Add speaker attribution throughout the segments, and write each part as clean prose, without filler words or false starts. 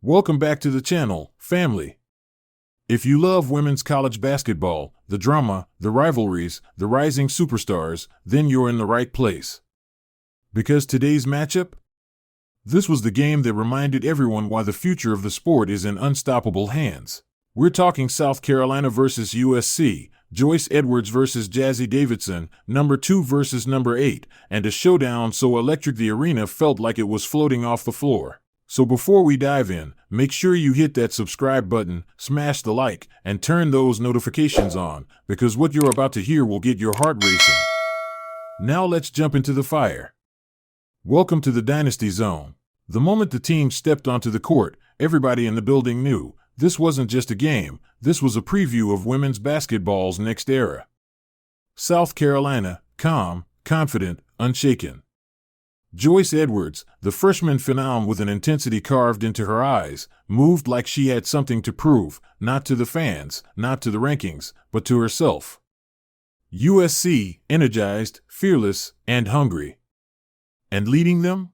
Speaker 1: Welcome back to the channel, family. If you love women's college basketball, the drama, the rivalries, the rising superstars, then you're in the right place. Because today's matchup? This was the game that reminded everyone why the future of the sport is in unstoppable hands. We're talking South Carolina versus USC, Joyce Edwards versus Jazzy Davidson, number 2 versus number 8, and a showdown so electric the arena felt like it was floating off the floor. So before we dive in, make sure you hit that subscribe button, smash the like, and turn those notifications on, because what you're about to hear will get your heart racing. Now let's jump into the fire. Welcome to the Dynasty Zone. The moment the team stepped onto the court, everybody in the building knew this wasn't just a game, this was a preview of women's basketball's next era. South Carolina, calm, confident, unshaken. Joyce Edwards, the freshman phenom with an intensity carved into her eyes, moved like she had something to prove, not to the fans, not to the rankings, but to herself. USC, energized, fearless, and hungry. And leading them?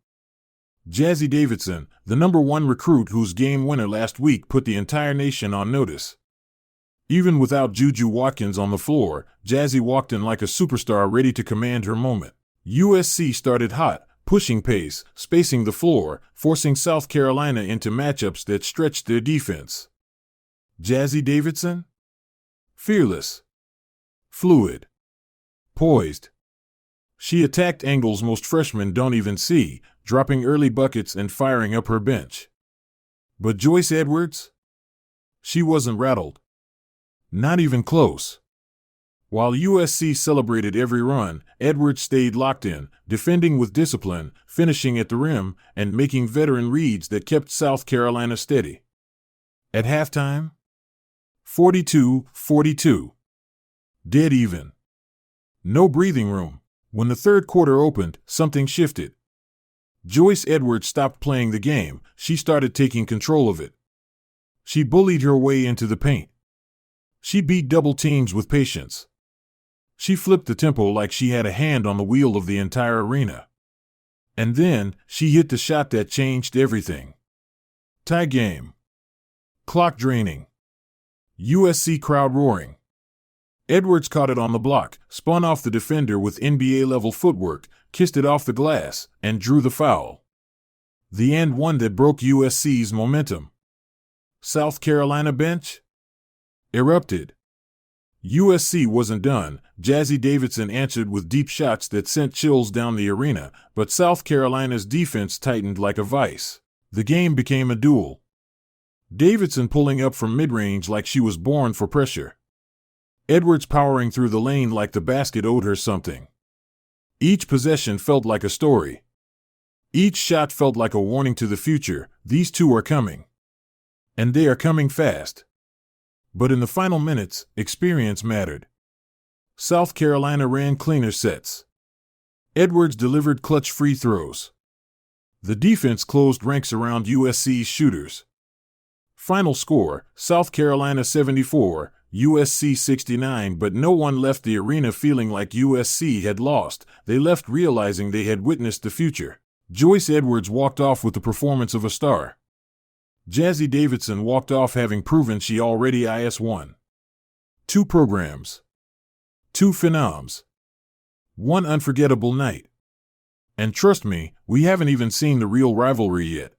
Speaker 1: Jazzy Davidson, the number 1 recruit whose game winner last week put the entire nation on notice. Even without Juju Watkins on the floor, Jazzy walked in like a superstar ready to command her moment. USC started hot, pushing pace, spacing the floor, forcing South Carolina into matchups that stretched their defense. Jazzy Davidson? Fearless. Fluid. Poised. She attacked angles most freshmen don't even see, dropping early buckets and firing up her bench. But Joyce Edwards? She wasn't rattled. Not even close. While USC celebrated every run, Edwards stayed locked in, defending with discipline, finishing at the rim, and making veteran reads that kept South Carolina steady. At halftime? 42-42. Dead even. No breathing room. When the third quarter opened, something shifted. Joyce Edwards stopped playing the game, she started taking control of it. She bullied her way into the paint. She beat double teams with patience. She flipped the tempo like she had a hand on the wheel of the entire arena. And then, she hit the shot that changed everything. Tie game. Clock draining. USC crowd roaring. Edwards caught it on the block, spun off the defender with NBA-level footwork, kissed it off the glass, and drew the foul. The and one that broke USC's momentum. South Carolina bench? Erupted. USC wasn't done. Jazzy Davidson answered with deep shots that sent chills down the arena, but South Carolina's defense tightened like a vice. The game became a duel. Davidson pulling up from mid-range like she was born for pressure. Edwards powering through the lane like the basket owed her something. Each possession felt like a story. Each shot felt like a warning to the future. These two are coming. And they are coming fast. But in the final minutes, experience mattered. South Carolina ran cleaner sets. Edwards delivered clutch free throws. The defense closed ranks around USC's shooters. Final score, South Carolina 74, USC 69, but no one left the arena feeling like USC had lost. They left realizing they had witnessed the future. Joyce Edwards walked off with the performance of a star. Jazzy Davidson walked off having proven she already won. 2 programs. 2 phenoms. 1 unforgettable night. And trust me, we haven't even seen the real rivalry yet.